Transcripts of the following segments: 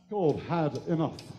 called Had Enough.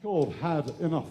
called Had Enough.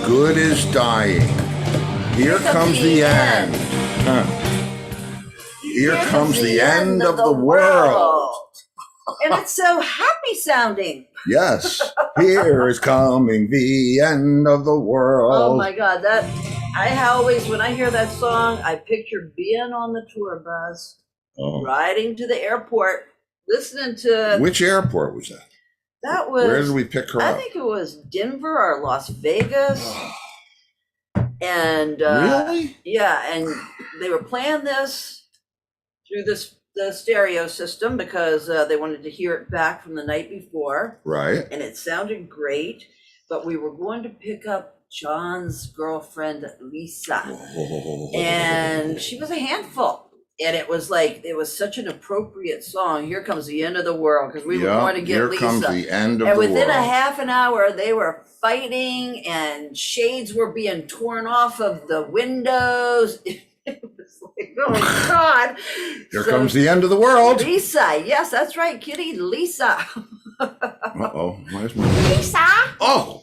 Good is dying. Here comes the end. Here comes the end of the world. And it's so happy sounding. Yes. Here is coming the end of the world. Oh my God. I always, when I hear that song, I picture being on the tour bus, riding to the airport, listening to. Which airport was that? That was. Where did we pick her up? I think it was Denver or Las Vegas. And really? Yeah, and they were playing this through the stereo system because they wanted to hear it back from the night before. Right. And it sounded great, but we were going to pick up John's girlfriend, Lisa. And she was a handful. And it was such an appropriate song. Here comes the end of the world, because we were going to get here Lisa. Comes the end of the and world. within a half an hour, they were fighting, and shades were being torn off of the windows. It was like, oh my God! Here comes the end of the world. Lisa, yes, that's right, Kitty, Lisa. Where's my Lisa? Oh,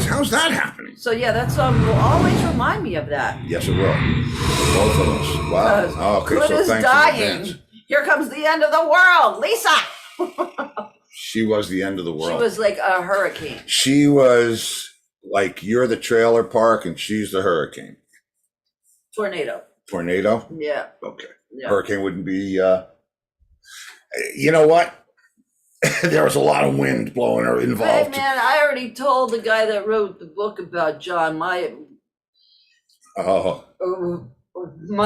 how's that happening? So yeah, that song will always remind me of that. Yes, it will. Both of us. Wow. Oh, okay, Good so is thanks dying. in advance. Here comes the end of the world, Lisa. She was the end of the world. She was like a hurricane. She was like, you're the trailer park and she's the hurricane. Tornado. Tornado? Yeah. Okay. Yeah. Hurricane wouldn't be, you know what? There was a lot of wind blowing her involved. Hey man, I already told the guy that wrote the book about John my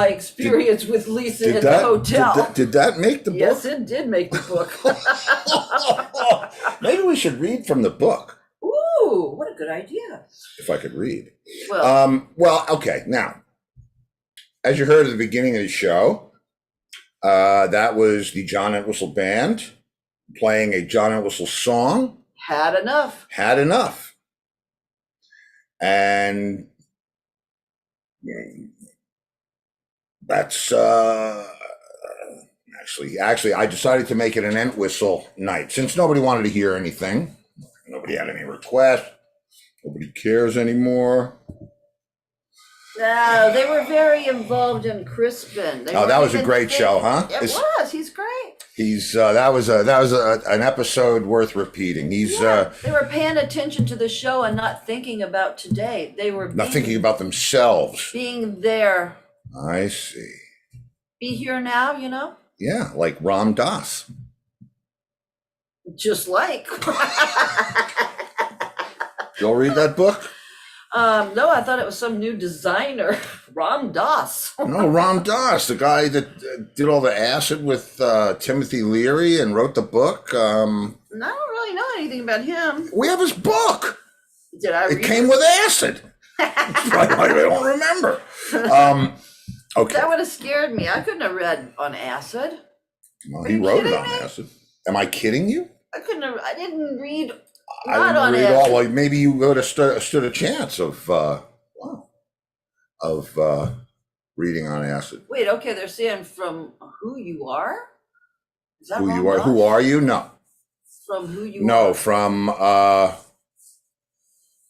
experience with Lisa in the hotel. Did that make the book? Yes, it did make the book. Maybe we should read from the book. Ooh, what a good idea. If I could read. Well, okay. Now, as you heard at the beginning of the show, that was the John Entwistle Band playing a John Entwistle song. Had enough. Had enough. And that's actually I decided to make it an Entwistle night since nobody wanted to hear anything. Nobody had any requests. Nobody cares anymore. No, they were very involved in Crispin. They Oh, weren't that was a even great show, huh? It was. He's great. He's that was an episode worth repeating. He's They were paying attention to the show and not thinking about today. They were not thinking about themselves. being there. I see. Be here now, you know? Yeah, like Ram Dass. Just like. You'll read that book? No, I thought it was some new designer, Ram Dass. No, Ram Dass, the guy that did all the acid with Timothy Leary and wrote the book. I don't really know anything about him. We have his book. Did I read It came with acid. I don't remember. Okay. That would have scared me. I couldn't have read on acid. Well, Are he you wrote it kidding on me? acid. Am I kidding you? I didn't read I not on didn't read acid. all. Like maybe you would have stood a chance of reading on acid. Wait, okay, they're saying from who you are? Is that Who Ram you are? Dass? Who are you? No, From who you are? no. From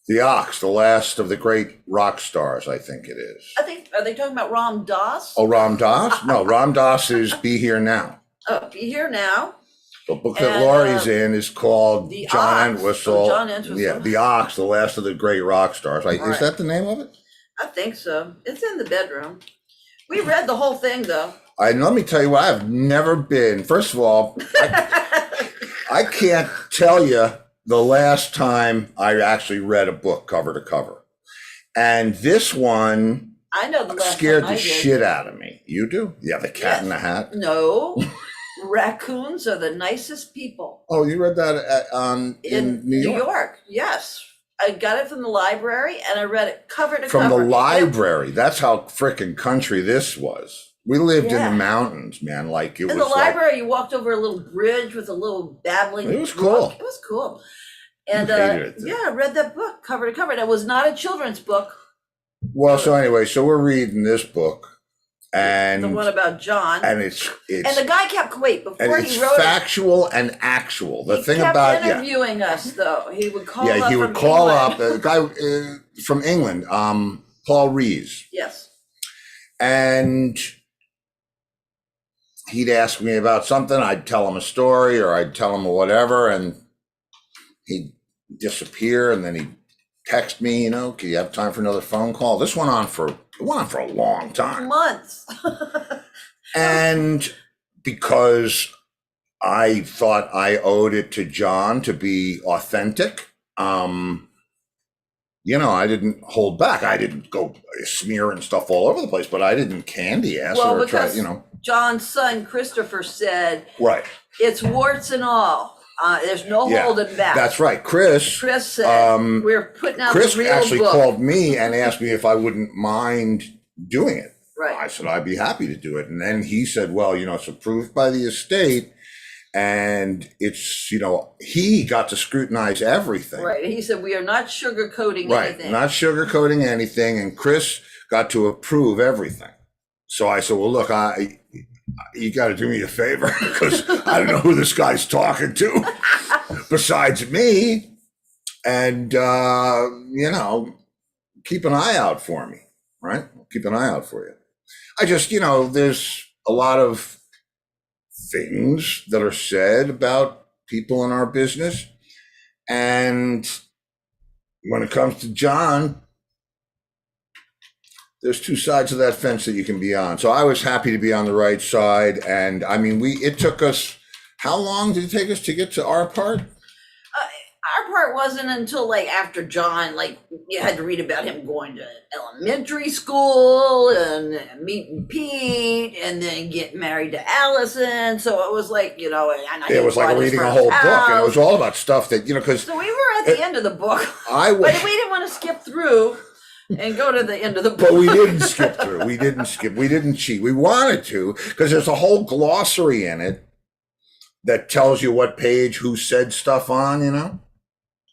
the Ox, the last of the great rock stars. I think it is. Are they talking about Ram Dass? Oh, Ram Dass? No, Ram Dass is Be Here Now. Oh, Be Here Now. The book that And, Laurie's in is called The John Ox. Entwistle. Oh, John Entwistle. Yeah, The Ox, the last of the great rock stars. Is Right. that the name of it? I think so. It's in the bedroom. We read the whole thing though. Let me tell you what, I've never been. First of all, I can't tell you the last time I actually read a book cover to cover. And this one I know the last scared time I the did. shit out of me. You do? Yeah, The Cat Yes. in the Hat. No. Raccoons are the nicest people. Oh, you read that in New York? Yes. I got it from the library and I read it cover to From cover. the library. That's how frickin' country this was. We lived in Yeah. the mountains, man. Like it In was the like, library, you walked over a little bridge with a little babbling It was brook. cool. It was cool. And hated it, though. yeah, I read that book cover to cover. And it was not a children's book. well, so anyway, so we're reading this book and The one about John. and it's And the guy kept before and it's he wrote factual and actual. The he thing kept about interviewing us though. He would call up. yeah, he would from call England. up a guy from England, Paul Rees, Yes. and he'd ask me about something. I'd tell him a story, or I'd tell him whatever, and he'd disappear, and then he'd text me. You know, can you have time for another phone call? This went on for a long time. Months. And because I thought I owed it to John to be authentic, you know, I didn't hold back. I didn't go smearing stuff all over the place, but I didn't candy ass Well, or try, because you know. John's son Christopher said Right. it's warts and all. There's no Yeah, holding back. that's right. Chris Chris said um, we're putting out Chris the real actually book. called me and asked me if I wouldn't mind doing it. Right. I said I'd be happy to do it. And then he said, well, you know, it's approved by the estate. And it's, you know, he got to scrutinize everything. Right. He said we are not sugarcoating Right. anything. Not sugarcoating anything. And Chris got to approve everything. So I said, well, look, you got to do me a favor because I don't know who this guy's talking to besides me. And, you know, keep an eye out for me. Right. Keep an eye out for you. I just, you know, there's a lot of things that are said about people in our business. And when it comes to John, there's two sides of that fence that you can be on. So I was happy to be on the right side. And I mean, it took us, how long did it take us to get to our part? Our part wasn't until like after John, like you had to read about him going to elementary school and meeting Pete and then getting married to Allison. So it was like, you know, and It was like reading a whole book. And it was all about stuff that, you know, because So we were at the end of the book, I but was. we didn't want to skip through and go to the end of the book. But we didn't skip through. We didn't skip. We didn't cheat. We wanted to because there's a whole glossary in it that tells you what page who said stuff on, you know?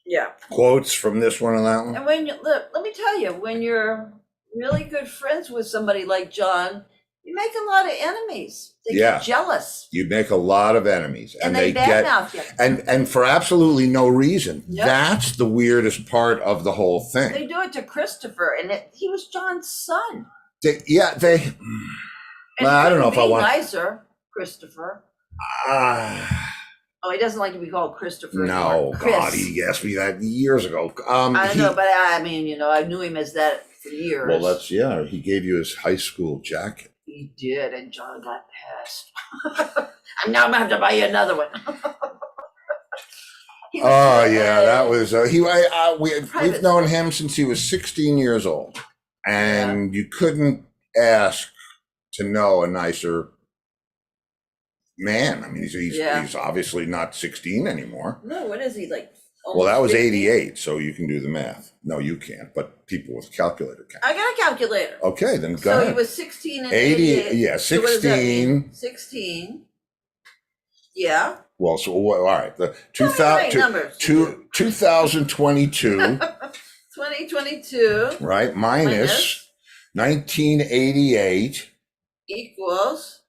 Yeah. Quotes from this one and that one. And when let me tell you, when you're really good friends with somebody like John, You make a lot of enemies. They Yeah. get jealous. You make a lot of enemies, And they badmouth you. and for absolutely no reason. Yep. That's the weirdest part of the whole thing. They do it to Christopher, and he was John's son. Well, I don't know if I want nicer, Christopher. Oh, he doesn't like to be called Christopher. No, God, he asked me that years ago. I know, but I mean, I knew him as that for years. Well, he gave you his high school jacket. He did, and John got pissed. And now I'm gonna have to buy you another one. That was we've known him since he was 16 years old, and you couldn't ask to know a nicer man. I mean, he's obviously not 16 anymore. No, what is he like? Well, that was 88, so you can do the math. No, you can't, but people with calculator can. I got a calculator. Okay, then go ahead. So he was 16 and 88. Yeah, 16. So what does that mean? 16. Yeah. Well, so all right. The 2022. 2022. Right, minus 1988 equals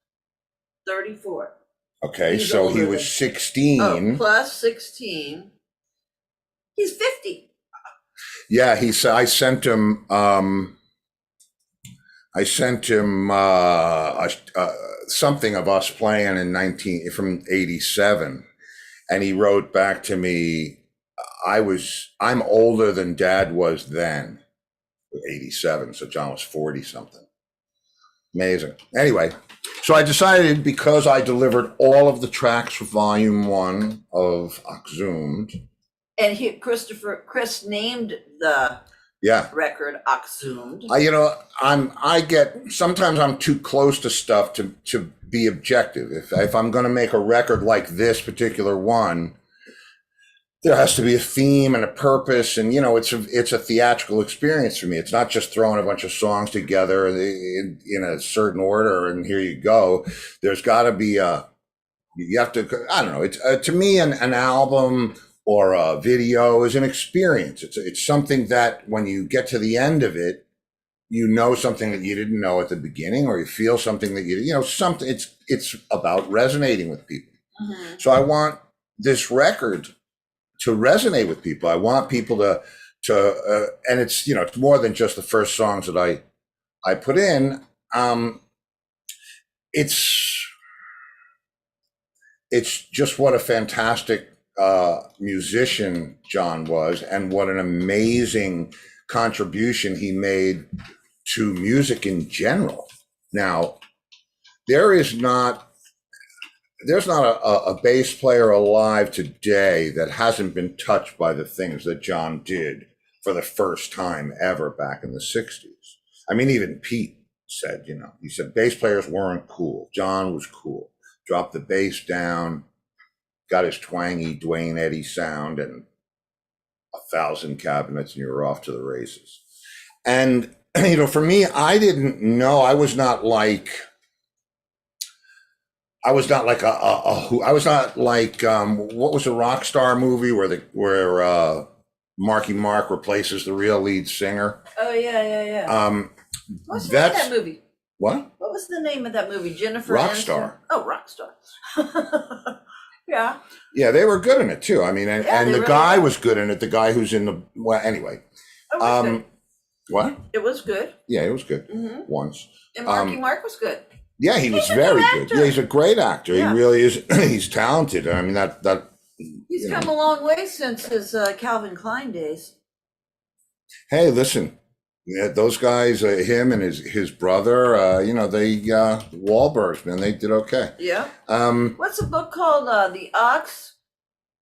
34. Okay, so he was 16. Oh, plus 16. He's 50. Yeah, I sent him something of us playing from 87, and he wrote back to me, I'm older than Dad was then, 87, so John was 40 something. Amazing. Anyway, so I decided, because I delivered all of the tracks for volume 1 of Oxzoomed. And Chris named the record Oxzoomed. Sometimes I'm too close to stuff to be objective. If I'm going to make a record like this particular one, there has to be a theme and a purpose, and it's a theatrical experience for me. It's not just throwing a bunch of songs together in a certain order and here you go. There's got to be you have to, I don't know. It's to me an album or a video is an experience. It's something that when you get to the end of it, something that you didn't know at the beginning, or you feel something that something. It's about resonating with people. Mm-hmm. So I want this record to resonate with people. I want people to and it's it's more than just the first songs that I put in. It's just what a fantastic musician John was, and what an amazing contribution he made to music in general. Now, there's not a bass player alive today that hasn't been touched by the things that John did for the first time ever back in the 60s. I mean, even Pete said, he said bass players weren't cool. John was cool. Dropped the bass down, got his twangy Dwayne Eddy sound and 1,000 cabinets, and you were off to the races. And, for me, I didn't know. I was not like what was the Rockstar movie where Marky Mark replaces the real lead singer? Oh yeah. What's the name of that movie? What? What was the name of that movie? Jennifer Rockstar. Aniston? Oh, Rockstar. Yeah. Yeah, they were good in it too. I mean, and the guy was good in it. The guy who's in anyway. What? It was good. Yeah, it was good. Mm-hmm. Once. And Marky Mark was good. Yeah, he was very good. Yeah, he's a great actor. Yeah. He really is. He's talented. I mean, he's come a long way since his Calvin Klein days. Hey, listen, those guys, him and his brother, they Wahlbergs, man, they did okay. Yeah. What's the book called? The Ox.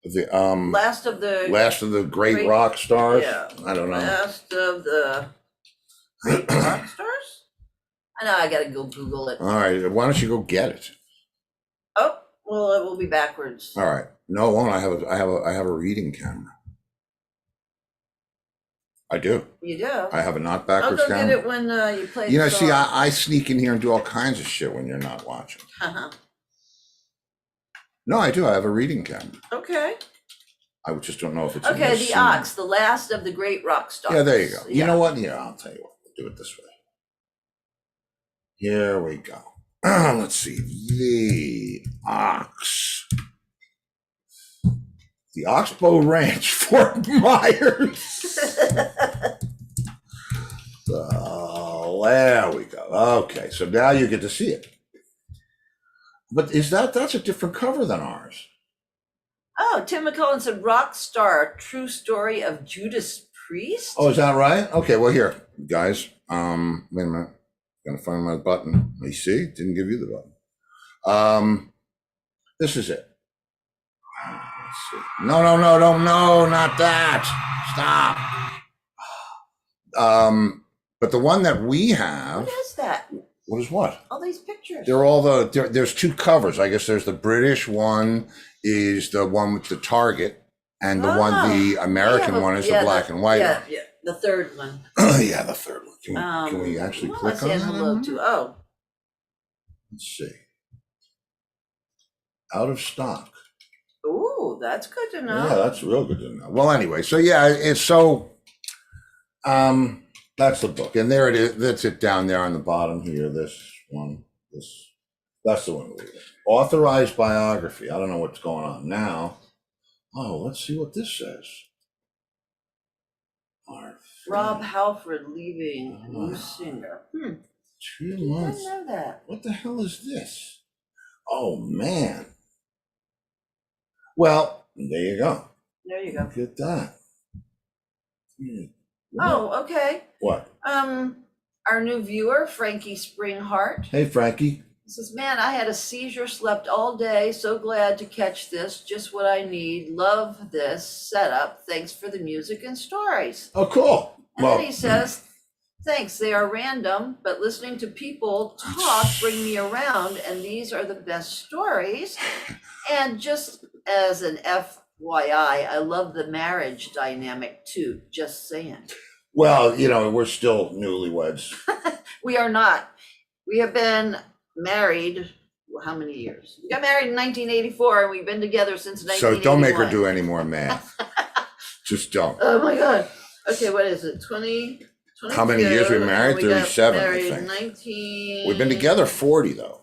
The Last of the Great Rock Stars. Yeah. I don't know. Last of the Great Rock Stars. I know. I gotta go Google it. All right. Why don't you go get it? Oh, well, it will be backwards. All right. No, it won't. I have a reading camera. I do. You do? I have a not backwards camera. I'll go get it when you play. See, I sneak in here and do all kinds of shit when you're not watching. Uh-huh. No, I do. I have a reading camera. Okay. I just don't know if it's okay. The Ox, the last of the Great Rock Stars. Yeah, there you go. You know what? Yeah, I'll tell you what. We'll do it this way. Here we go. Let's see. The Oxbow Ranch, Fort Myers. So there we go. Okay, so now you get to see it. But that's a different cover than ours. Oh, Tim McCullen said rock star, true story of Judas Priest. Oh, is that right? Okay, well here, guys. Wait a minute. Gotta find my button. You see? Didn't give you the button. This is it. Let's see. No, not that. Stop. But the one that we have. What is that? What is what? All these pictures. They're all there's two covers. I guess there's the British one is the one with the target, and the American one is the black and white one. Yeah, the third one. Yeah, the third one. Can we actually click on that? Hello to, oh. Let's see. Out of stock. Ooh, that's good to know. Yeah, that's real good to know. Well, anyway, so yeah, it's so. That's the book, and there it is. That's it down there on the bottom here. This one, that's the one. Authorized biography. I don't know what's going on now. Oh, let's see what this says. Rob Halford leaving new singer. 2 months. I didn't know that. What the hell is this? Oh man. Well, there you go. There you go. Look at that. Oh, okay. What? Our new viewer, Frankie Springhart. Hey, Frankie. He says, man, I had a seizure, slept all day. So glad to catch this. Just what I need. Love this setup. Thanks for the music and stories. Oh, cool. And then he says, thanks. They are random, but listening to people talk bring me around, and these are the best stories. And just as an FYI, I love the marriage dynamic too. Just saying. Well, we're still newlyweds. We are not. We have been married, how many years? We got married in 1984, and we've been together since 1981. So don't make her do any more math. Just don't. Oh my God. Okay, what is it? 20? How many years we married? 37, I married think. 19. We've been together 40 though.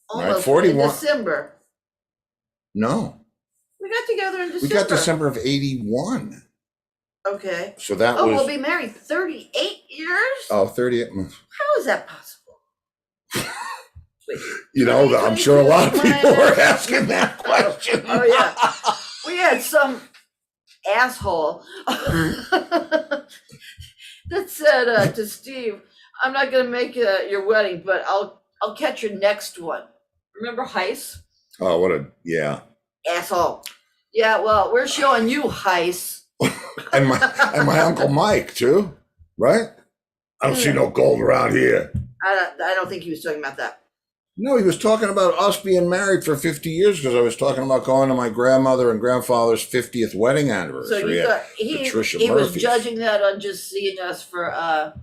Almost, right? 41. In December. No. We got together in December. We got December of 81. Okay. So that was. we'll be married 38 years? Oh, 38 months. How is that possible? Wait, I'm sure a lot of people are asking that question. Oh yeah. We had some asshole that said to Steve, I'm not gonna make your wedding, but I'll catch your next one. Remember Heiss? Oh, yeah. Asshole. Yeah, well, we're showing you Heiss. and my Uncle Mike too, right? I don't see no gold around here. I don't think he was talking about that. No, he was talking about us being married for 50 years because I was talking about going to my grandmother and grandfather's 50th wedding anniversary. So you thought he was judging that on just seeing us for I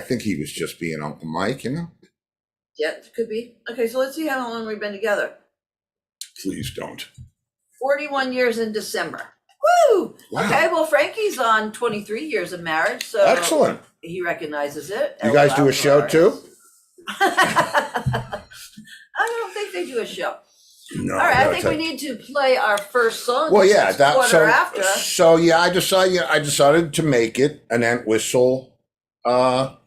think he was just being Uncle Mike, Yeah, it could be. Okay, so let's see how long we've been together. Please don't. 41 years in December. Woo! Wow. Okay, well, Frankie's on 23 years of marriage, so excellent. He recognizes it. You guys do a show too? I don't think they do a show. No. All right, I think we need to play our first song. Well, yeah, after. So yeah, I decided to make it an Ent Whistle Wednesday.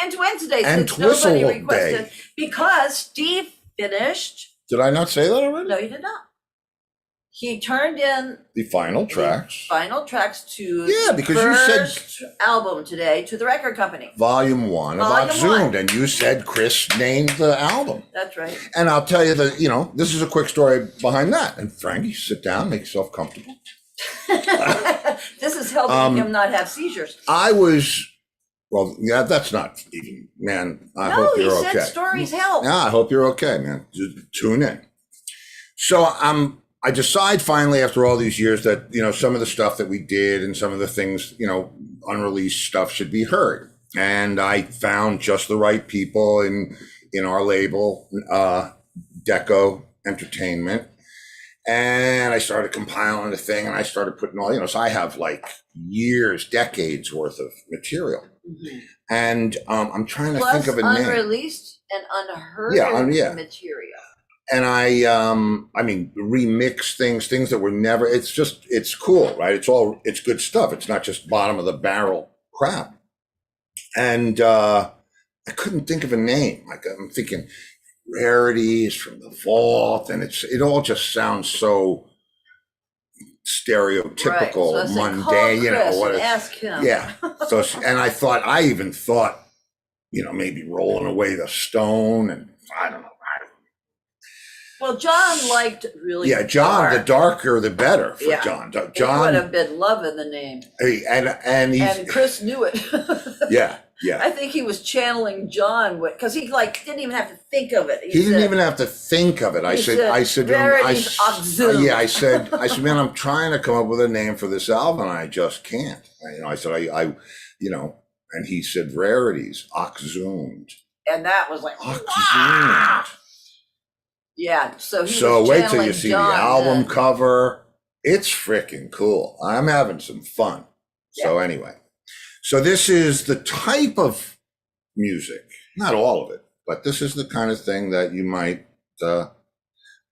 And Wednesday, since nobody requested, because Steve finished. Did I not say that already? No, you did not. He turned in the final tracks. To because first you said album today to the record company. Volume 1 about Zoomed, and you said Chris named the album. That's right. And I'll tell you that, this is a quick story behind that. And Frankie, sit down, make yourself comfortable. This is helping him not have seizures. Well, yeah, that's not even, man. I hope you're okay. No, he said stories help. Yeah, I hope you're okay, man. Just tune in. So I decide finally after all these years that, some of the stuff that we did and some of the things, unreleased stuff should be heard. And I found just the right people in our label, Deco Entertainment. And I started compiling the thing and I started putting all, so I have like decades worth of material. And I'm trying to Plus think of a name. unreleased and unheard yeah. material. And I mean, remix things that were never, it's cool, right? It's good stuff. It's not just bottom of the barrel crap. And I couldn't think of a name. Like I'm thinking Rarities from the Vault, and it all just sounds so stereotypical, right. So mundane, you know what? Ask him. Yeah. So, and I even thought, maybe Rolling Away the Stone, and I don't know. Well, John liked really. Yeah, John, the darker the better for John. He would have been loving the name. And Chris knew it. Yeah. I think he was channeling John because he didn't even have to think of it. He didn't even have to think of it. I said, man, I'm trying to come up with a name for this album, and I just can't. I said, and he said Rarities, Oxzoomed. And that was like, Oxzoomed. Wow. Yeah, so wait till you see the album cover. It's freaking cool. I'm having some fun. Yeah. So anyway, this is the type of music, not all of it, but this is the kind of thing that you might, I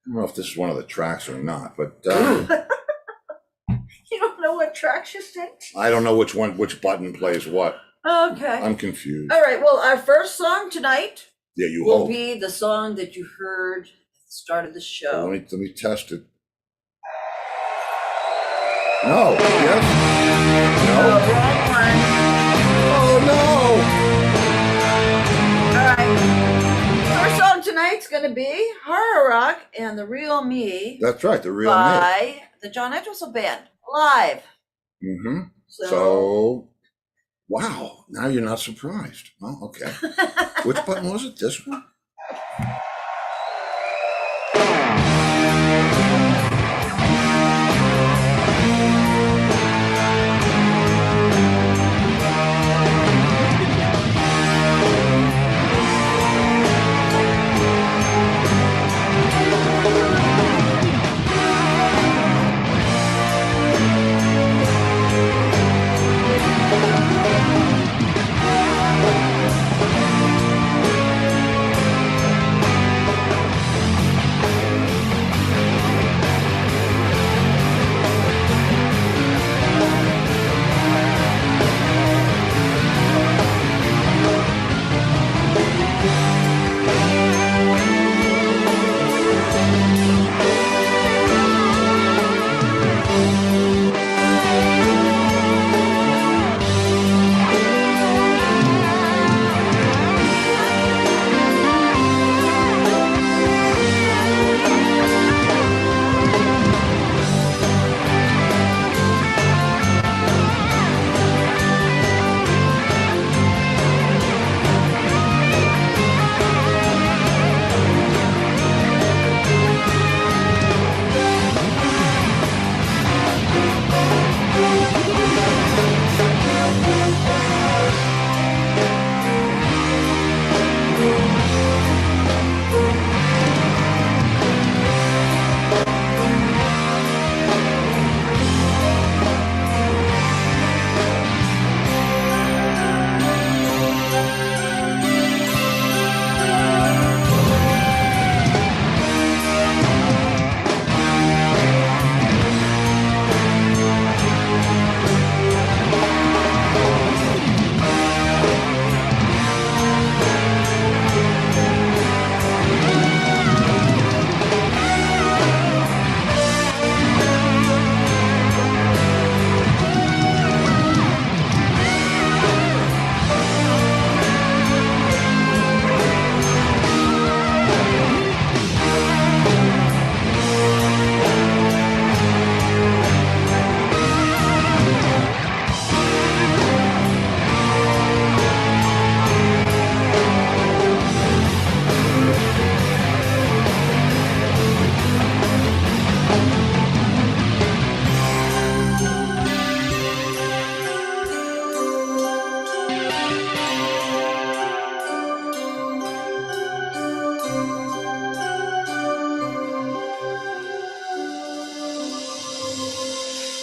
don't know if this is one of the tracks or not, but. You don't know what tracks you sing? I don't know which button plays what. Okay. I'm confused. All right, well, our first song tonight will hope. be the song that you heard start of the show. Let me test it. No. Yes. No. Wrong one. Oh no. All right. Our song tonight's going to be Horror Rock and The Real Me. That's right, The Real Me. By the John Entwistle Band, live. Mm-hmm. So, wow. Now you're not surprised. Well, okay. Which button was it? This one?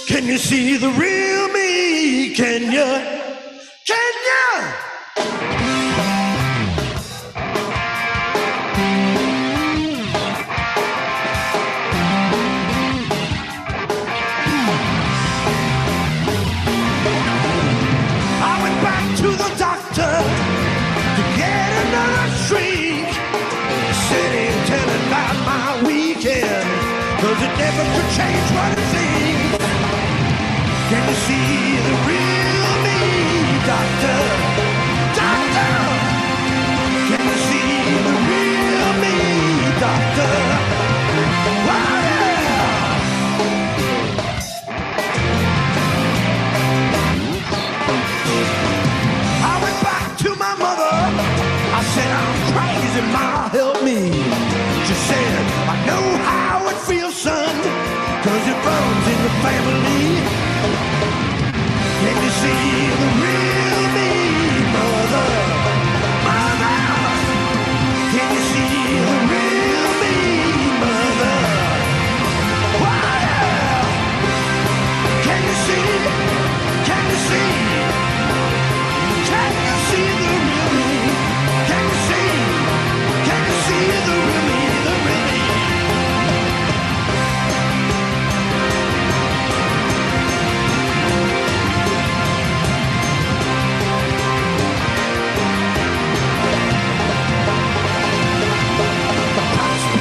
Can you see the real me? Can you? Can you? 'cause it never could change what it seems. Can you see the real me, doctor? Doctor! Can you see the real me, doctor? Oh, yeah! I went back to my mother. I said, I'm crazy, Ma, help me. She said, I know how it feels, son, 'cause it runs in the family. Can you see the real me, mother? Mother! Can you see the real me, mother? Oh, yeah! Can you see? Can you see? Can you see the real me? Can you see? Can you see the real me? The real me?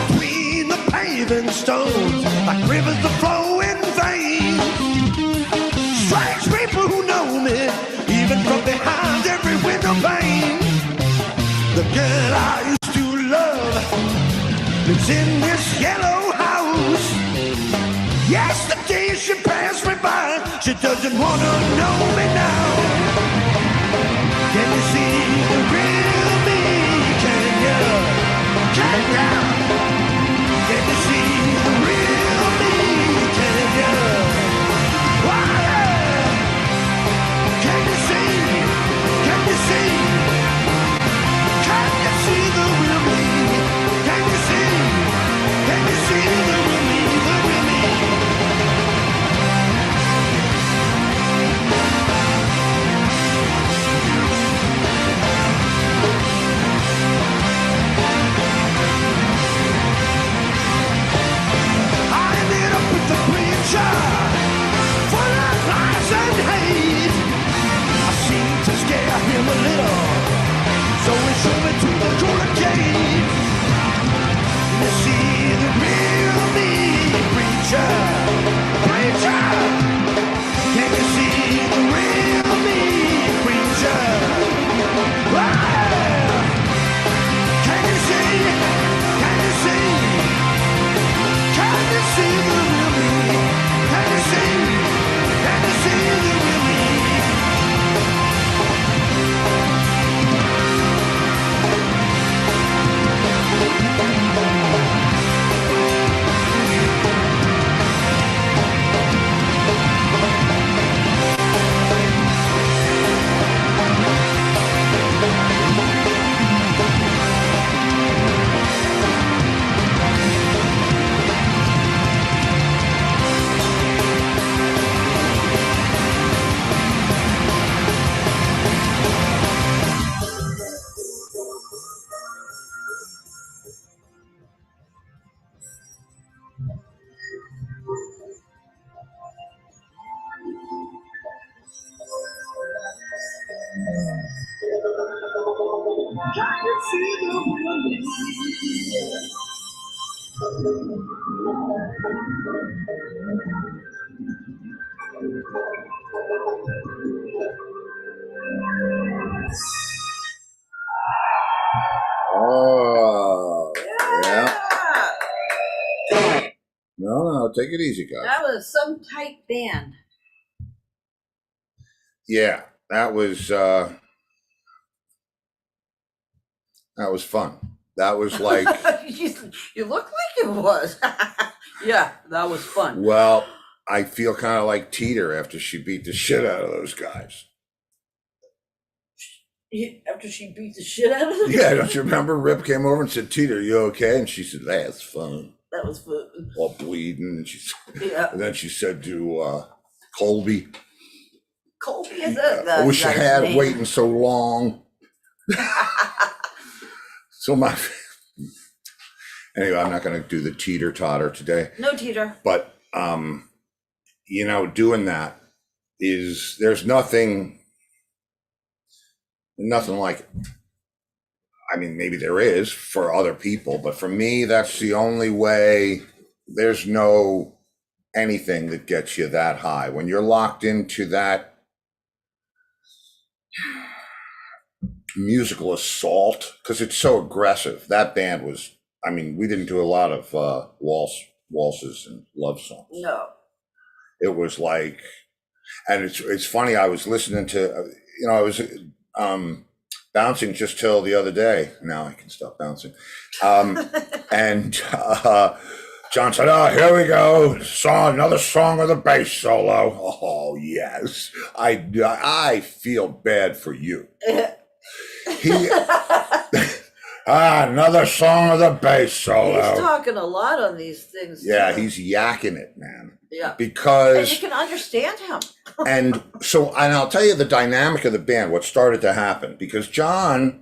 Between the paving stones, like rivers that flow in veins. Strange people who know me, even from behind every window pane. The girl I used to love lives in this yellow house. Yesterday she passed me by, she doesn't wanna know me now. Can you see the real me? Can you? Can you? Can you see the real me? Can you? Oh, yeah! Can you see? Can you see? Can you see the real me? Can you see? Can you see the real me? The real me? I ended up with the preacher, full of lies and hate. I seemed to scare him a little, so he showed me to the Golden Gate. You see the real me, preacher, preacher. Can you see the real me, preacher? Ah! Can you see? Can you see? Can you see the real me? Can you see? Can you see the real me? Oh, yeah. Yeah. No, take it easy, guys. That was some tight band. Yeah, that was fun. That was like, You look like it was. Yeah, that was fun. well, I feel kind of like Teeter after she beat the shit out of those guys. After she beat the shit out of them? Yeah, don't you remember? Rip came over and said, Teeter, you okay? And she said, that's fun. That was fun. All bleeding. And, Yeah. and then she said to Colby, Colby is that? I wish I had waiting so long. So anyway, I'm not going to do the teeter totter today. No teeter. But, doing that there's nothing like it. I mean, maybe there is for other people, but for me, that's the only way there's no anything that gets you that high. When you're locked into that musical assault, because it's so aggressive. That band was, I mean, we didn't do a lot of waltzes and love songs. No. It was like, and it's funny, I was listening to, I was bouncing just till the other day. Now I can stop bouncing. And John said, "Oh, here we go. Another song of the bass solo." Oh, yes. I feel bad for you. Another song of the bass solo. He's talking a lot on these things. Yeah, too. he's yakking it, man. Yeah. Because. And you can understand him. And I'll tell you the dynamic of the band, what started to happen, because John,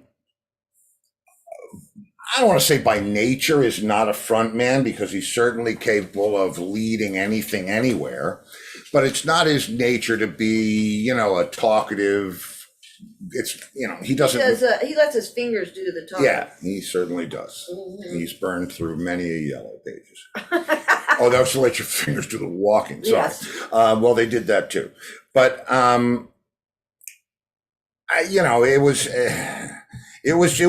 I don't want to say by nature is not a front man, because he's certainly capable of leading anything anywhere, but it's not his nature to be, a talkative. It's, he doesn't. He lets his fingers do the talking. Yeah, he certainly does. Mm-hmm. He's burned through many a yellow pages. Oh, that was to let your fingers do the walking. Sorry. Yes. Well, they did that too, but it was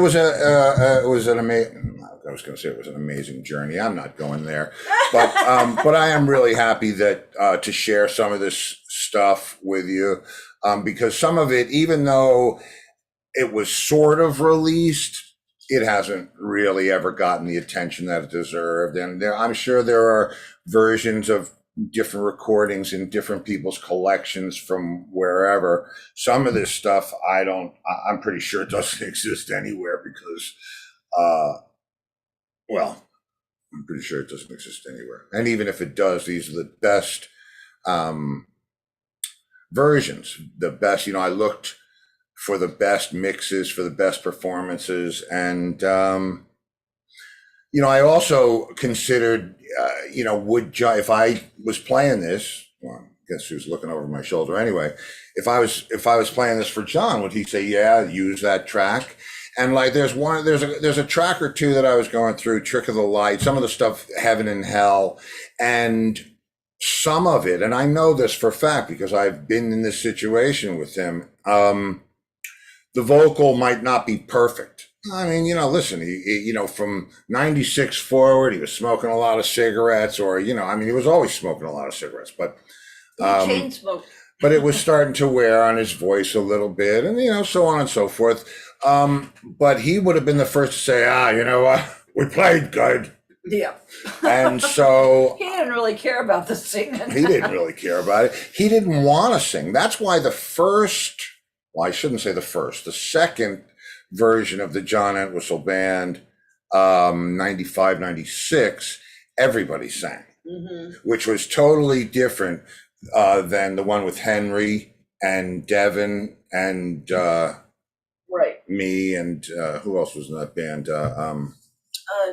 an amazing. I was going to say it was an amazing journey. I'm not going there, but I am really happy that to share some of this stuff with you, because some of it, even though it was sort of released, it hasn't really ever gotten the attention that it deserved. And I'm sure there are versions of different recordings in different people's collections from wherever. Some of this stuff, I'm pretty sure it doesn't exist anywhere because, I'm pretty sure it doesn't exist anywhere. And even if it does, these are the best versions, the best, I looked for the best mixes, for the best performances. And, I also considered, if I was playing this, well, I guess he was looking over my shoulder anyway. If I was playing this for John, would he say, yeah, use that track? And like, there's a track or two that I was going through, Trick of the Light, some of the stuff, Heaven and Hell, and some of it, and I know this for a fact because I've been in this situation with him, the vocal might not be perfect. I mean, listen, he from 96 forward, he was smoking a lot of cigarettes, or, he was always smoking a lot of cigarettes, but, chain smoke. but it was starting to wear on his voice a little bit, and, so on and so forth. But he would have been the first to say, you know what, we played good. Yeah. And so he didn't really care about the singing. He didn't really care about it. He didn't want to sing. That's why the second version of the John Entwistle Band, 95, 96, everybody sang, which was totally different than the one with Henry and Devin and right. me and who else was in that band?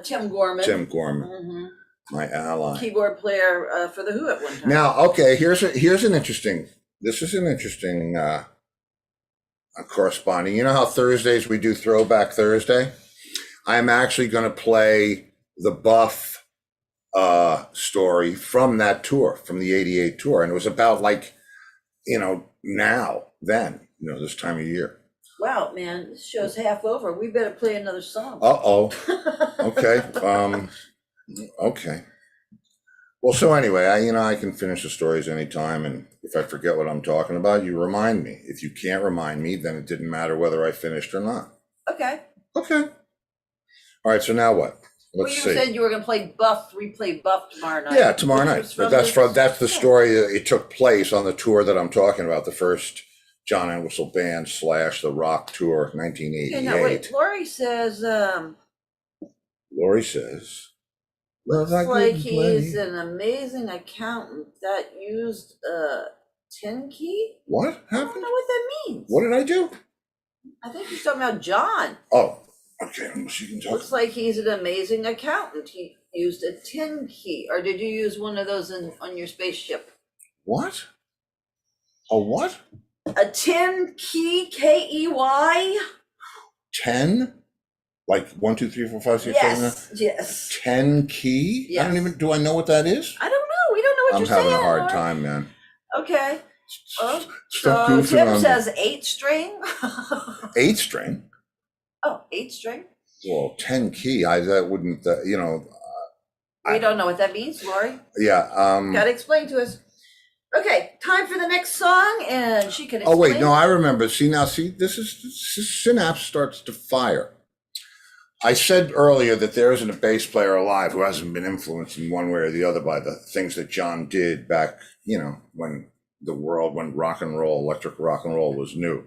Tim Gorman. My ally, keyboard player for the Who at one time. Now, okay, this is an interesting corresponding. You know how Thursdays we do Throwback Thursday? I'm actually going to play the Buff story from that tour, from the '88 tour, and it was about this time of year. Wow, man, this show's half over. We better play another song. Okay. Okay. Well, so anyway, I can finish the stories anytime, and if I forget what I'm talking about, you remind me. If you can't remind me, then it didn't matter whether I finished or not. Okay. All right, so now what? Let's see. You said you were going to replay Buff tomorrow night. Yeah, tomorrow night. But that's the story. It took place on the tour that I'm talking about, the first John Entwistle Band / the Rock Tour, 1988. Okay, now wait, Lori says, looks like he's an amazing accountant that used a 10 key. What happened? I don't know what that means. What did I do? I think he's talking about John. Oh, okay. She can talk. Looks like he's an amazing accountant. He used a 10 key. Or did you use one of those on your spaceship? What? A what? A 10 key, Key. 10? Like 1, 2, 3, 4, 5, 6, 7, 8? Yes. 10 key? Yes. I don't even, do I know what that is? I don't know. We don't know what I'm you're saying. having a hard Lori. time, man. Okay. Well, Stop so goofing Tim on me. says 8 string. 8 string? Oh, 8 string? Well, 10 key, that wouldn't, you know. We don't know what that means, Lori. Yeah. Gotta explain to us. Okay, time for the next song, and she can explain. Oh, wait, no, I remember. See, this synapse starts to fire. I said earlier that there isn't a bass player alive who hasn't been influenced in one way or the other by the things that John did back, you know, when rock and roll, electric rock and roll was new.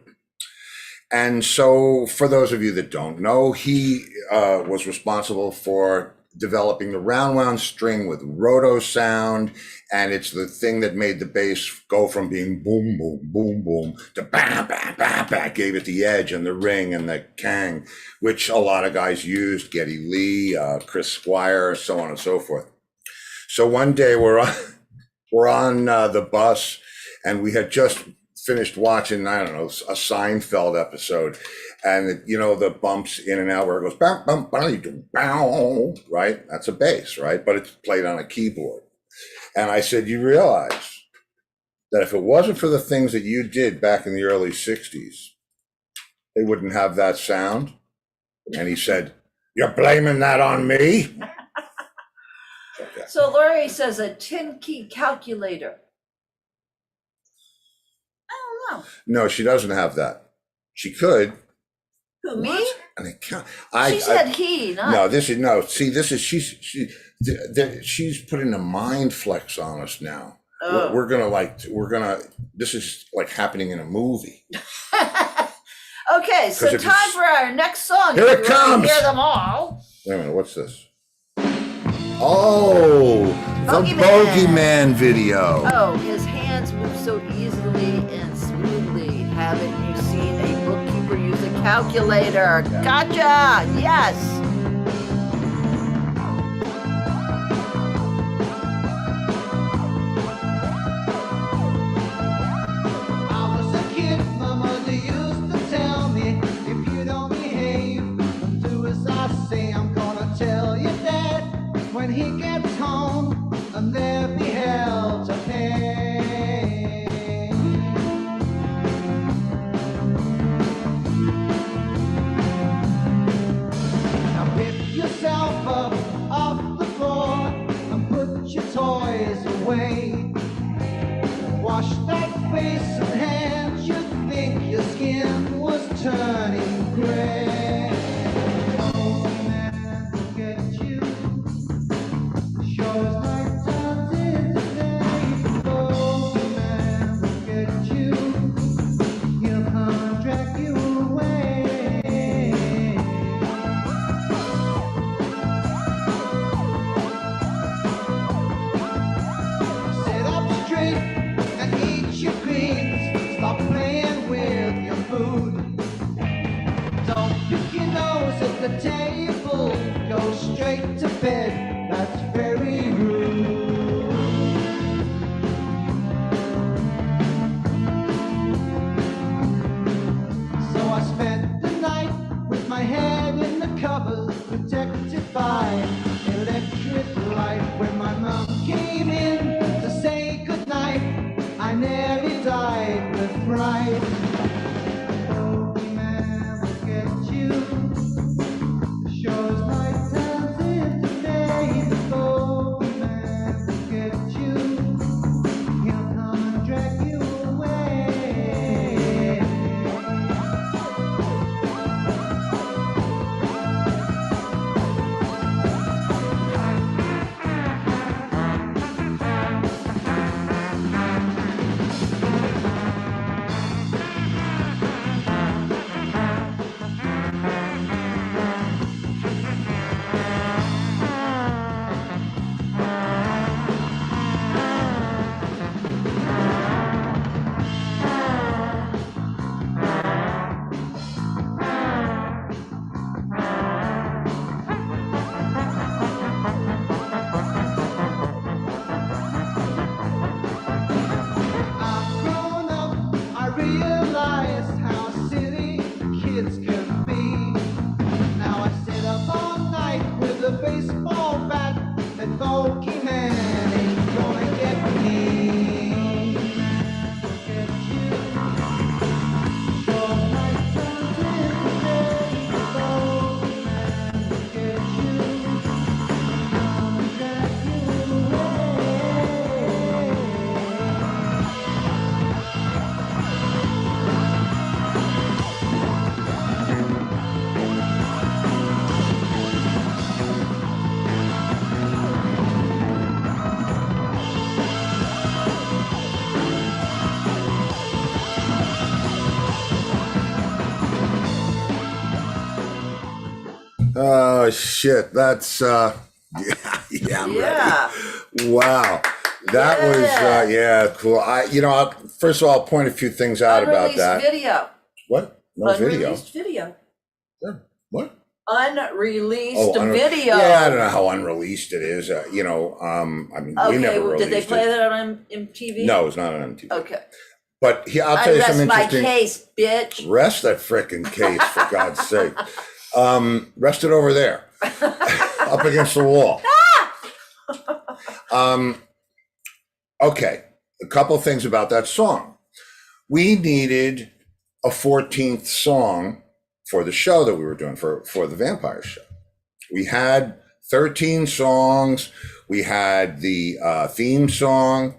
And so for those of you that don't know, he was responsible for developing the round wound string with roto sound, and it's the thing that made the bass go from being boom, boom, boom, boom to bah, bah, bah, bah, gave it the edge and the ring and the kang, which a lot of guys used, Geddy Lee, Chris Squire, so on and so forth. So one day we're on the bus, and we had just finished watching, I don't know, a Seinfeld episode. And, you know, the bumps in and out where it goes, bam, bam, bam, bam, right? That's a bass, right? But it's played on a keyboard. And I said, you realize that if it wasn't for the things that you did back in the early 60s, they wouldn't have that sound? And he said, you're blaming that on me? Okay. So Lori says a 10-key calculator. I don't know. No, she doesn't have that. She could. Who, me? And it can't. She said he, not. No, see, this is she's putting a mind flex on us now. Oh. We're gonna. This is like happening in a movie. Okay, so time for our next song. Here it comes. Hear them all. Wait a minute, what's this? Oh, the Bogeyman video. Oh, his hands move so easily and smoothly. Haven't you seen a bookkeeper use a calculator? Gotcha! Yes! I was a kid, my mother used to tell me, if you don't behave and do as I say, I'm gonna tell your dad when he gets home, and there'll be hell to pay. Now pick yourself up off the floor and put your toys away. Wash that face and hands, you'd think your skin was turning gray. Oh man, look at you. Sure as night turns into day. Oh man, look at you. He'll come and drag you away. Sit up straight and eat your greens. Stop playing with your food. Don't pick your nose at the table. Go straight to bed. That's very rude. So I spent the night with my head in the covers, protected by electric light. When my mom came in to say goodnight, I nearly died with fright. Bogeyman, look at you. Sure as night turns into day. The bogeyman, look at you. He'll come and drag you away. Oh shit, that's yeah, I'm Yeah. ready. Wow. That was cool. First of all, I'll point a few things out about Unreleased that. video. What? No video. Unreleased video. Yeah. What? Unreleased video. Yeah, I don't know how unreleased it is. I mean, we never released did they play it. that on MTV? No, it's not on MTV. Okay. But I'll I tell you rest some my interesting. case, bitch. Rest that frickin' case, for God's sake. Rest it over there, up against the wall. Okay, a couple things about that song. We needed a 14th song for the show that we were doing for the vampire show. We had 13 songs. We had the theme song,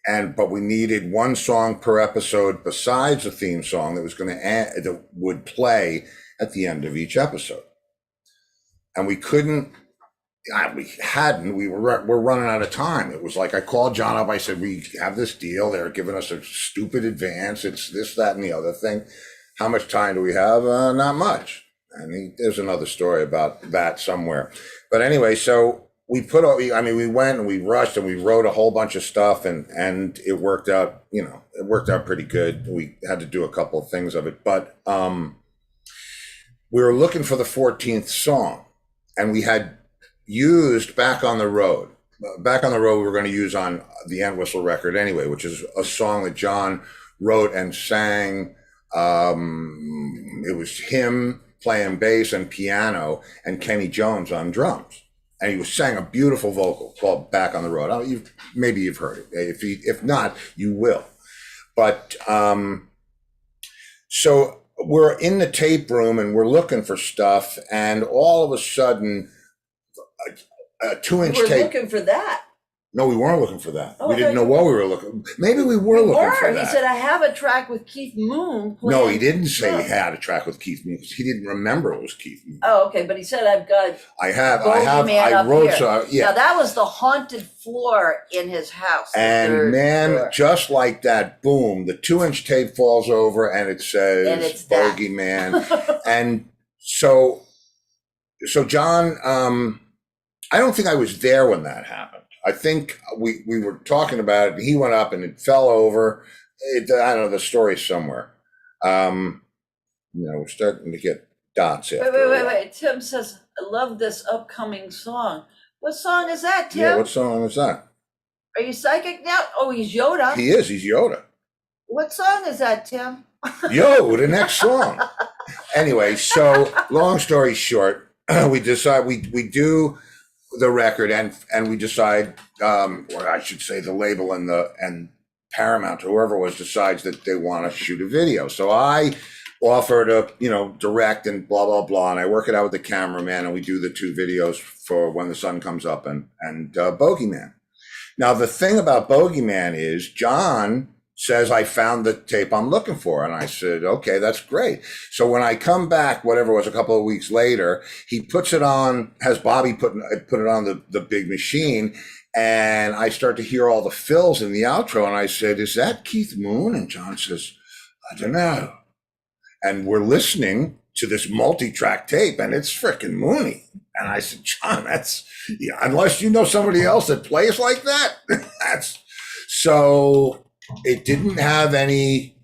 but we needed one song per episode besides the theme song that would play at the end of each episode. And we couldn't. We're running out of time. It was like I called John up. I said, we have this deal. They're giving us a stupid advance. It's this, that, and the other thing. How much time do we have? Not much. There's another story about that somewhere. But anyway, so we went and we rushed and we wrote a whole bunch of stuff and it worked out, it worked out pretty good. We had to do a couple of things of it, but we were looking for the 14th song and we had used Back on the Road. Back on the Road we were going to use on the End Whistle record anyway, which is a song that John wrote and sang. It was him playing bass and piano and Kenny Jones on drums. And he sang a beautiful vocal called Back on the Road. Maybe you've heard it. If not, you will. But so we're in the tape room and we're looking for stuff, and all of a sudden, a 2-inch tape. We're looking for that. No, we weren't looking for that. Oh, We didn't know what we were looking. Maybe we were looking for that. He said, I have a track with Keith Moon. No, he didn't say he had a track with Keith Moon because he didn't remember it was Keith Moon. Oh, okay, but he said, I wrote here. so, yeah. Now that was the haunted floor in his house. And man, just like that, boom, the 2-inch tape falls over and it says Bogeyman. And so John, I don't think I was there when that happened. I think we were talking about it. He went up and it fell over. I don't know, the story's somewhere. We're starting to get dots after. Wait. Tim says, I love this upcoming song. What song is that, Tim? Yeah, what song is that? Are you psychic now? Oh, he's Yoda. He is. He's Yoda. What song is that, Tim? Yo, the next song. Anyway, so long story short, we decide we do the record and we decide, or I should say the label and Paramount, whoever it was, decides that they want to shoot a video. So I offer to, direct and blah, blah, blah. And I work it out with the cameraman and we do the 2 videos for When the Sun Comes Up and Bogeyman. Now, the thing about Bogeyman is John says, I found the tape I'm looking for. And I said, okay, that's great. So when I come back, whatever it was, a couple of weeks later, he puts it on, has Bobby put it on the big machine. And I start to hear all the fills in the outro. And I said, is that Keith Moon? And John says, I don't know. And we're listening to this multi-track tape and it's freaking Mooney. And I said, John, unless you know somebody else that plays like that, so it didn't have any,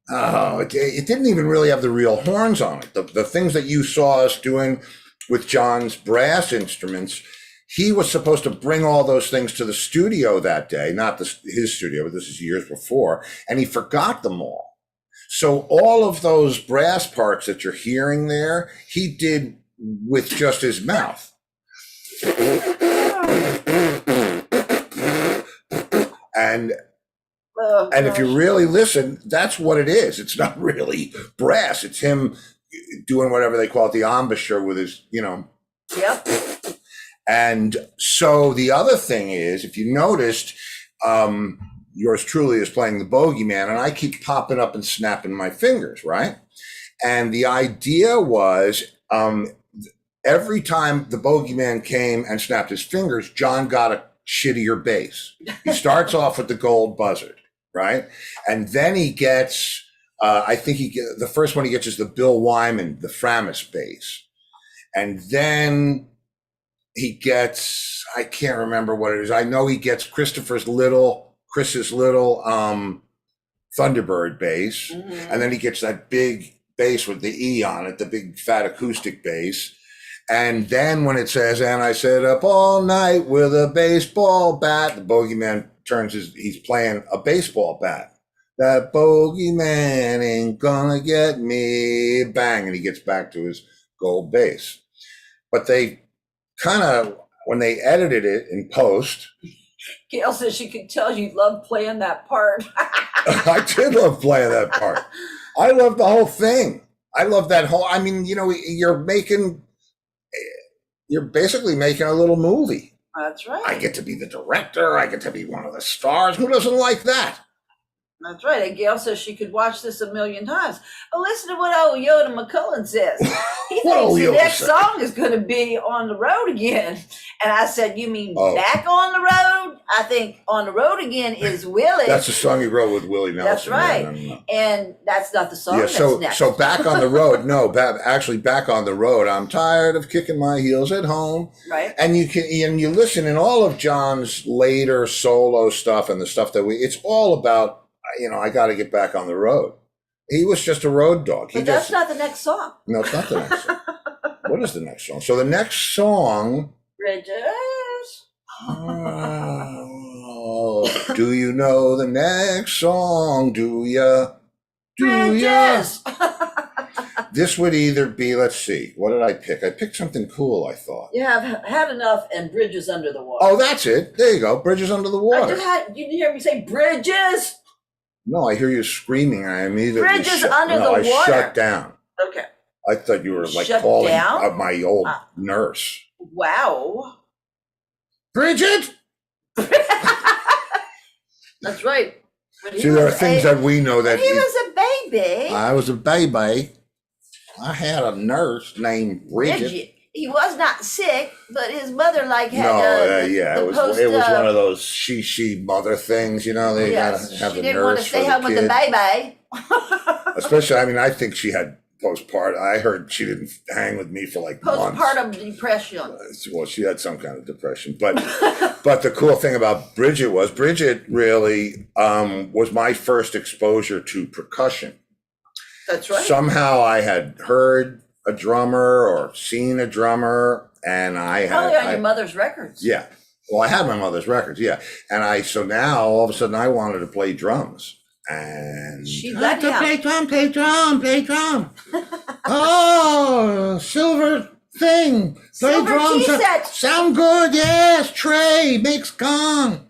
it didn't even really have the real horns on it. The things that you saw us doing with John's brass instruments, he was supposed to bring all those things to the studio that day, not his studio, but this is years before, and he forgot them all. So all of those brass parts that you're hearing there, he did with just his mouth. And if you really listen, that's what it is. It's not really brass. It's him doing whatever they call it, the embouchure with his, Yep. And so the other thing is, if you noticed, yours truly is playing the Bogeyman, and I keep popping up and snapping my fingers, right? And the idea was, every time the Bogeyman came and snapped his fingers, John got a shittier bass. He starts off with the gold buzzard, right? And then he gets, the first one he gets is the Bill Wyman, the Framus bass. And then he gets, I can't remember what it is. I know he gets Chris's little Thunderbird bass. And then he gets that big bass with the E on it, the big fat acoustic bass. And then when it says, and I sit up all night with a baseball bat, the bogeyman he's playing a baseball bat. That bogeyman ain't gonna get me, bang, and he gets back to his gold bass. But they kind of, when they edited it in post. Gail says she could tell you love playing that part. I did love playing that part. I love the whole thing. I love that whole, I mean, you're basically making a little movie. That's right. I get to be the director. I get to be one of the stars. Who doesn't like that? That's right. And Gail says she could watch this a million times. But listen to what old Yoda McCullen says. He thinks the next song is going to be On the Road Again. And I said, you mean Back on the Road? I think On the Road Again is Willie. That's the song he wrote with Willie Nelson. That's right. And that's not the song that's next. So Back on the Road, actually Back on the Road, I'm tired of kicking my heels at home. Right. And you listen in all of John's later solo stuff and the stuff that it's all about, I got to get back on the road. He was just a road dog. But that's not the next song. No, it's not the next song. What is the next song? So the next song. Bridges. Do you know the next song? Do ya? Bridges. This would either be, let's see, what did I pick? I picked something cool, I thought. You have Had Enough and Bridges Under the Water. Oh, that's it. There you go. Bridges Under the Water. You didn't hear me say Bridges? No, I hear you screaming. I immediately Bridges Under the Water. I shut down. Okay. I thought you were like Shut calling down? my old nurse. Wow. Bridget! That's right. See, there are things that we know that... When he was a baby. I was a baby. I had a nurse named Bridget. He was not sick, but his mother had it was one of those she mother things, They gotta have the nurse. She didn't want to stay home with the baby. Especially, I think she had postpartum. I heard she didn't hang with me for like months. Postpartum depression. Well, she had some kind of depression, but the cool thing about Bridget really was my first exposure to percussion. That's right. Somehow I had heard a drummer or seen a drummer, and probably on your mother's records. Yeah. Well, I had my mother's records, yeah. And so now all of a sudden I wanted to play drums. And she let you play drum. Oh, silver thing. Play drums. Sound good, yes. Trey makes gong.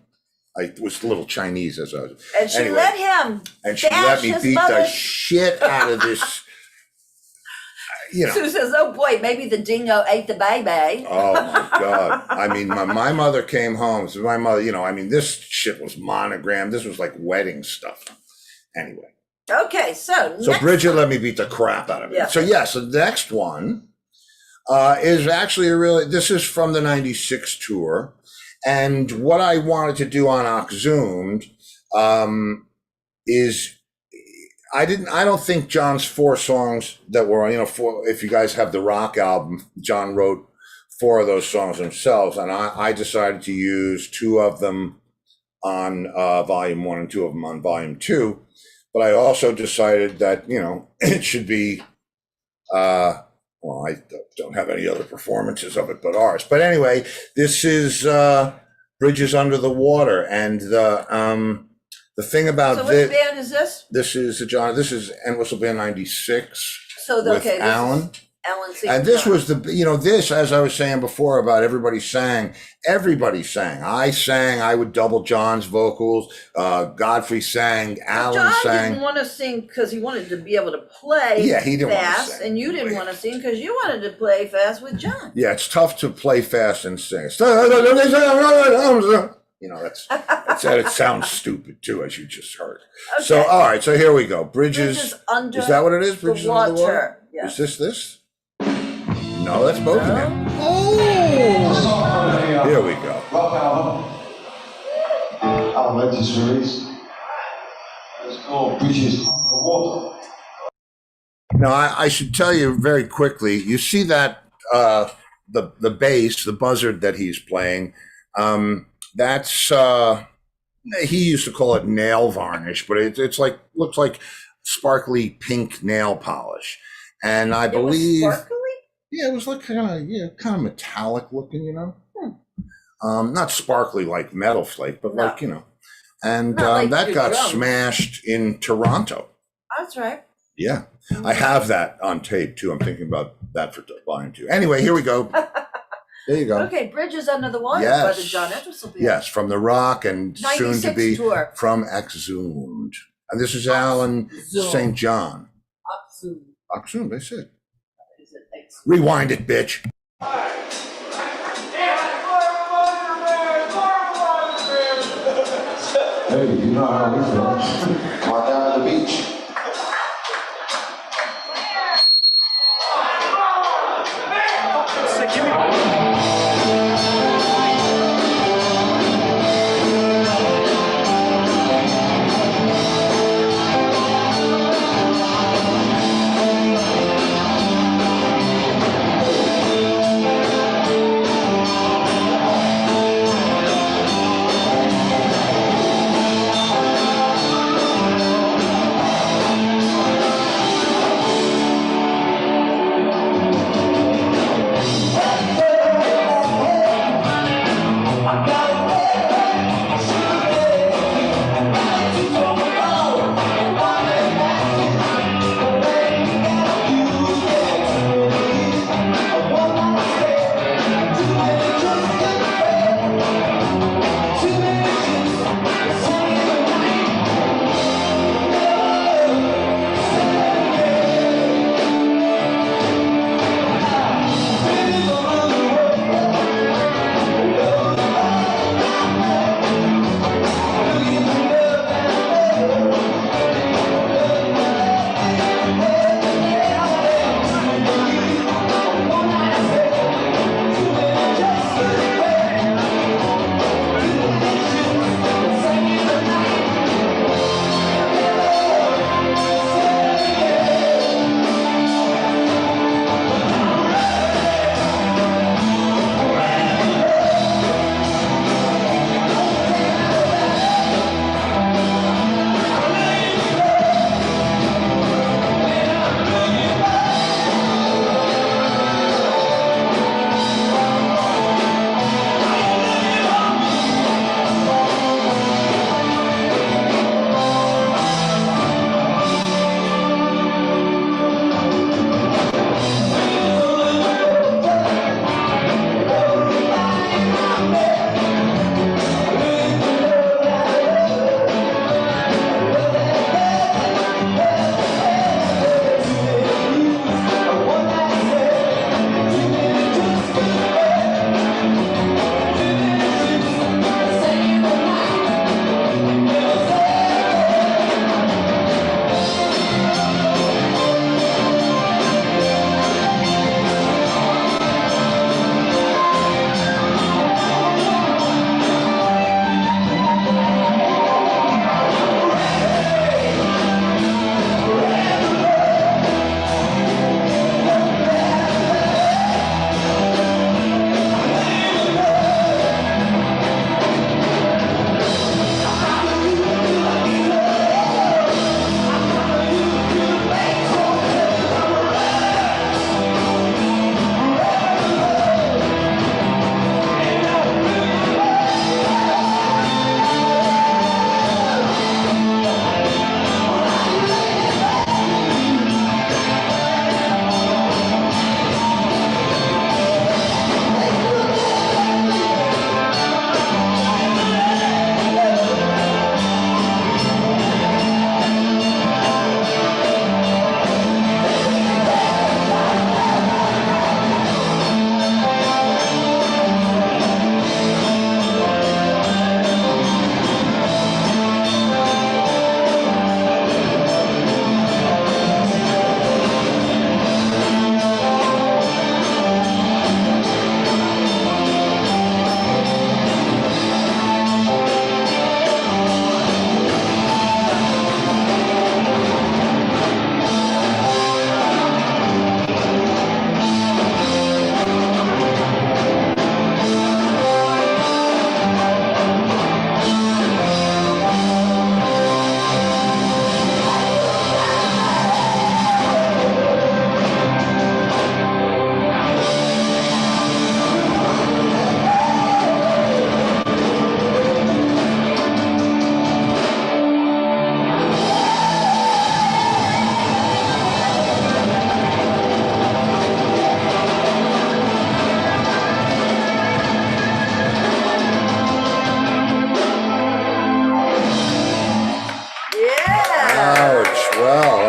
I was a little Chinese as I was. And she let him. And she let me beat the shit out of this. Sue says, oh boy, maybe the dingo ate the baby. Oh my God. I mean, my mother came home. So my mother, this shit was monogrammed. This was like wedding stuff. Anyway. Okay, so Bridget let me beat the crap out of it. Yeah. So the next one is actually this is from the 96 tour. And what I wanted to do on Oxzoomed is I don't think John's 4 songs that were, if you guys have the rock album, John wrote 4 of those songs himself. And I decided to use 2 of them on volume 1 and 2 of them on volume 2. But I also decided that, it should be, I don't have any other performances of it but ours. But anyway, this is Bridges Under the Water. And the thing about which band is this? This is and Whistle Band 96 with Alan. Alan and this was this, as I was saying before about everybody sang. I sang, I would double John's vocals. Godfrey sang, Alan sang. John didn't want to sing because he wanted to be able to play he didn't fast, want to sing. And you didn't want to sing because you wanted to play fast with John. Yeah, it's tough to play fast and sing. It sounds stupid too, as you just heard. Okay. So, all right, so here we go. Bridges Under is that what it is? Bridges Under the Water? Yes. Is this? No, that's both of them. Oh! Here we go. Rock album. Album latest release. It's called Bridges Under the Water. Now, I should tell you very quickly, you see that the bass, the buzzard that he's playing, that's he used to call it nail varnish, but it's like looks like sparkly pink nail polish. And I believe, sparkly? yeah, it was like kind of metallic looking, you know. Not sparkly like metal flake, but No. like, you know. And Not like that your got drums. smashed in Toronto. That's right. Yeah, I have that on tape too. I'm thinking about that for buying too. Anyway, here we go. There you go. Okay, Bridges Under the Water by the Yes. John Entwistle Band. Yes, from the Rock and soon to 96 be tour. from Exhumed. And this is Alan St. John. Exhumed, they said. Is it Exhumed? Rewind it, bitch. Hey, you know how we feel. Come on down to the beach.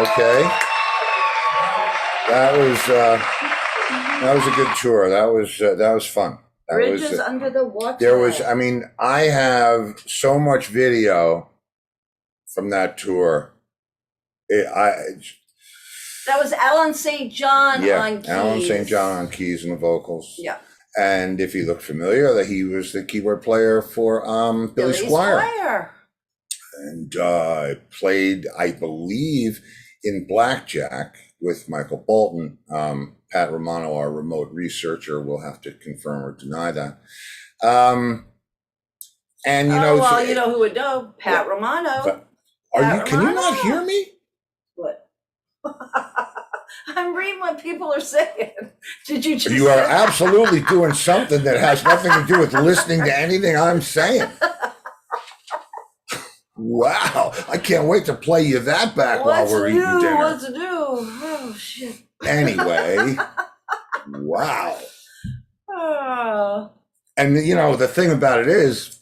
Okay. That was a good tour. That was fun. That Bridges was, under the water. there was, I mean, I have so much video from that tour. That was Alan St. John on keys. Alan St. John on keys and the vocals. Yeah. And if you look familiar, that he was the keyboard player for Billy Squire. And I played, I believe, in Blackjack with Michael Bolton. Pat Romano, our remote researcher, will have to confirm or deny that. And you know, well, you know who would know? Pat Romano. Can you not hear me? What? I'm reading what people are saying. Did you just? You are absolutely doing something that has nothing to do with listening to anything I'm saying. Wow, I can't wait to play you that back while we're eating dinner. What's new? Oh shit. Anyway, wow. Oh. And you know, the thing about it is,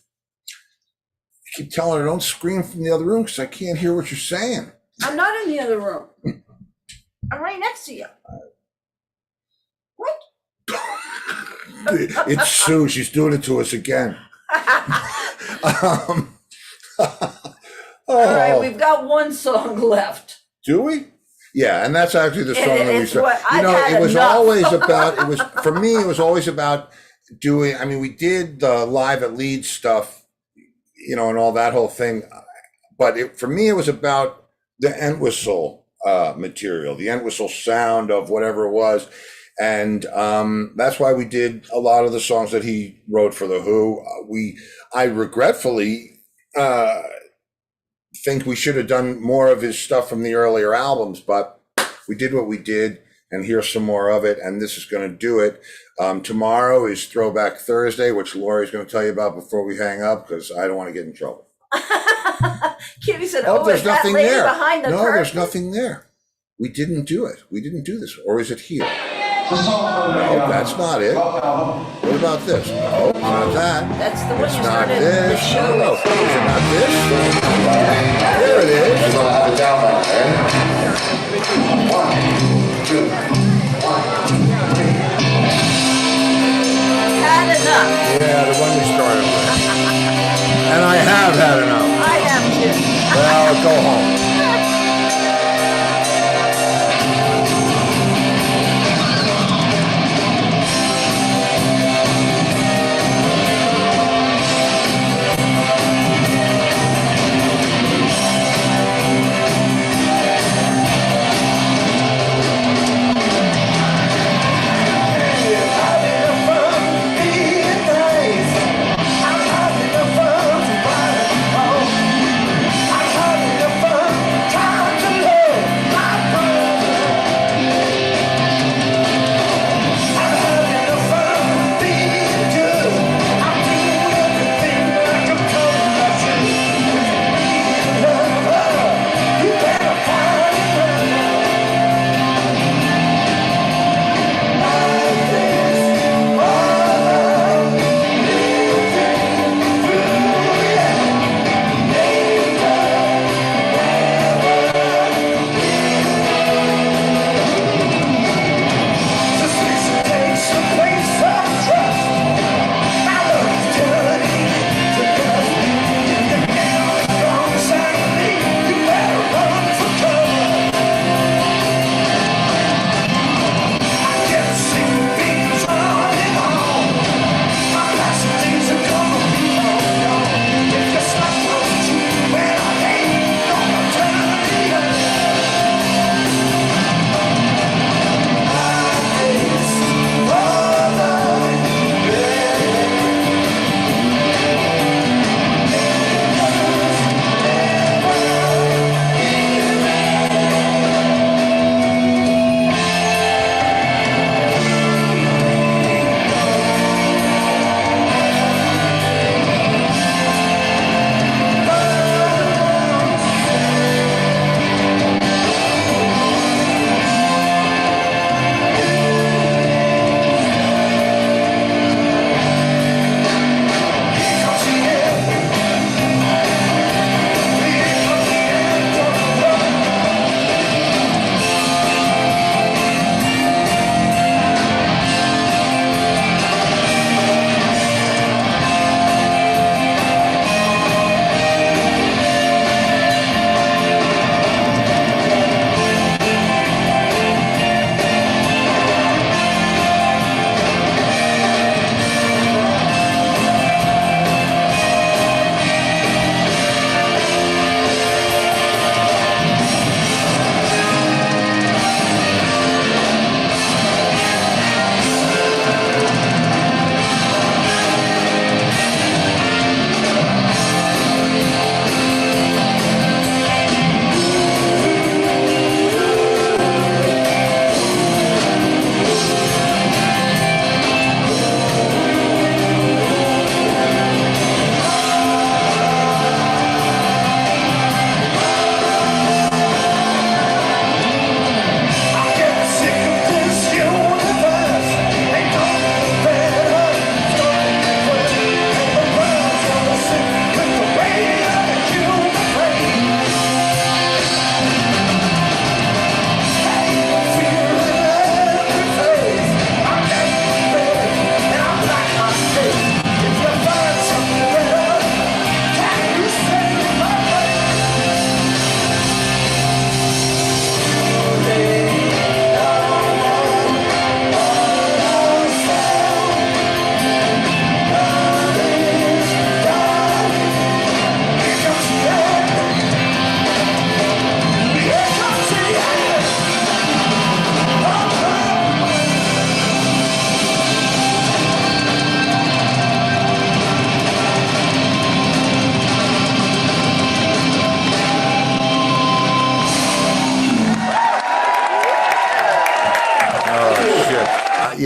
I keep telling her, don't scream from the other room because I can't hear what you're saying. I'm not in the other room. I'm right next to you. What? It's Sue. She's doing it to us again. All right, we've got one song left. Do we? Yeah, and that's actually the song that we started. You know, it was always about, it was, for me, it was always about doing, I mean, we did the Live at Leeds stuff, you know, and all that whole thing. But for me, it was about the Entwistle material, the Entwistle sound of whatever it was. And that's why we did a lot of the songs that he wrote for The Who. I regretfully think we should have done more of his stuff from the earlier albums, but we did what we did, and here's some more of it, and this is going to do it. Tomorrow is Throwback Thursday, which Laurie's going to tell you about before we hang up, because I don't want to get in trouble. Kitty said, there's nothing there. Behind the no, curtain? There's nothing there. We didn't do it. We didn't do this. Or is it here? No, that's not it. What about this? No, it's not that. That's the one It's you not started this. the show No, with. is it not this? There it is. You're gonna have it down right there. 1, 2, 1, 2, 3. Had enough. Yeah, the one we started with. And I have had enough. I am too. Well, go home.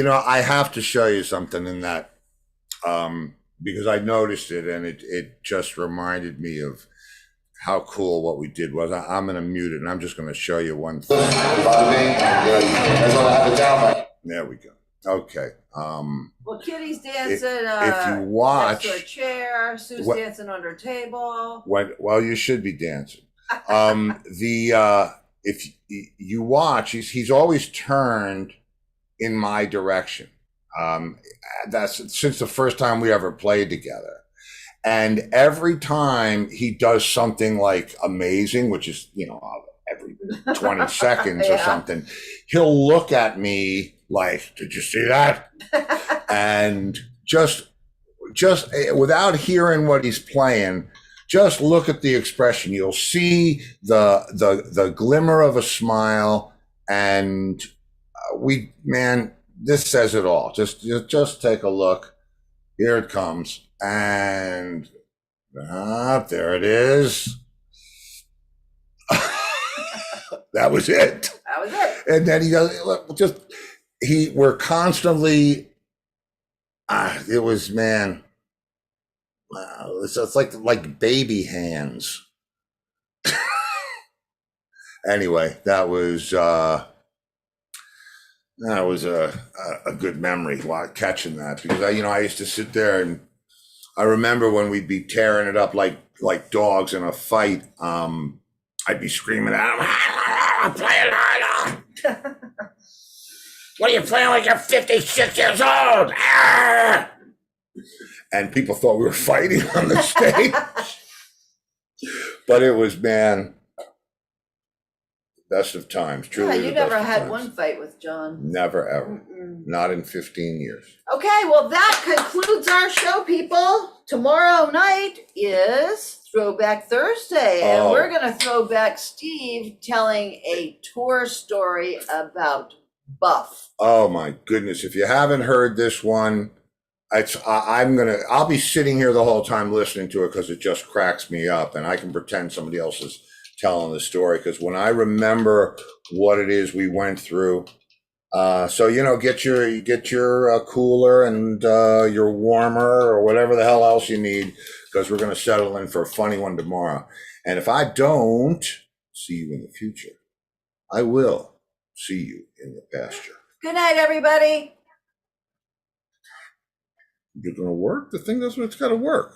I have to show you something in that, because I noticed it and it just reminded me of how cool what we did was. I'm going to mute it and I'm just going to show you one thing. There we go. Okay. Well, Kitty's dancing. If you watch, next to a chair, Sue's dancing under a table. Well, you should be dancing. If you watch, he's always turned in my direction. That's since the first time we ever played together. And every time he does something like amazing, which is, every 20 seconds or something, he'll look at me like, did you see that? And just without hearing what he's playing, just look at the expression. You'll see the glimmer of a smile, and this says it all. Just take a look. Here it comes. And there it is. That was it. That was it. And then he goes, look, we're constantly, it was, man, wow, it's like baby hands. Anyway, that was a good memory while catching that, because I used to sit there and I remember when we'd be tearing it up like dogs in a fight. I'd be screaming at him, play it harder. What are you playing like you're 56 years old? And people thought we were fighting on the stage. But it was, man, best of times. Truly, you never had one fight with John. Never, ever. Not in 15 years. Okay, well, that concludes our show, people. Tomorrow night is Throwback Thursday, and we're going to throw back Steve telling a tour story about Buff. Oh, my goodness. If you haven't heard this one, I'll be sitting here the whole time listening to it because it just cracks me up, and I can pretend somebody else is telling the story, because when I remember what it is we went through, get your cooler and your warmer or whatever the hell else you need, because we're going to settle in for a funny one tomorrow. And if I don't see you in the future, I will see you in the pasture. Good night, everybody. You're going to work? The thing does what it's got to work.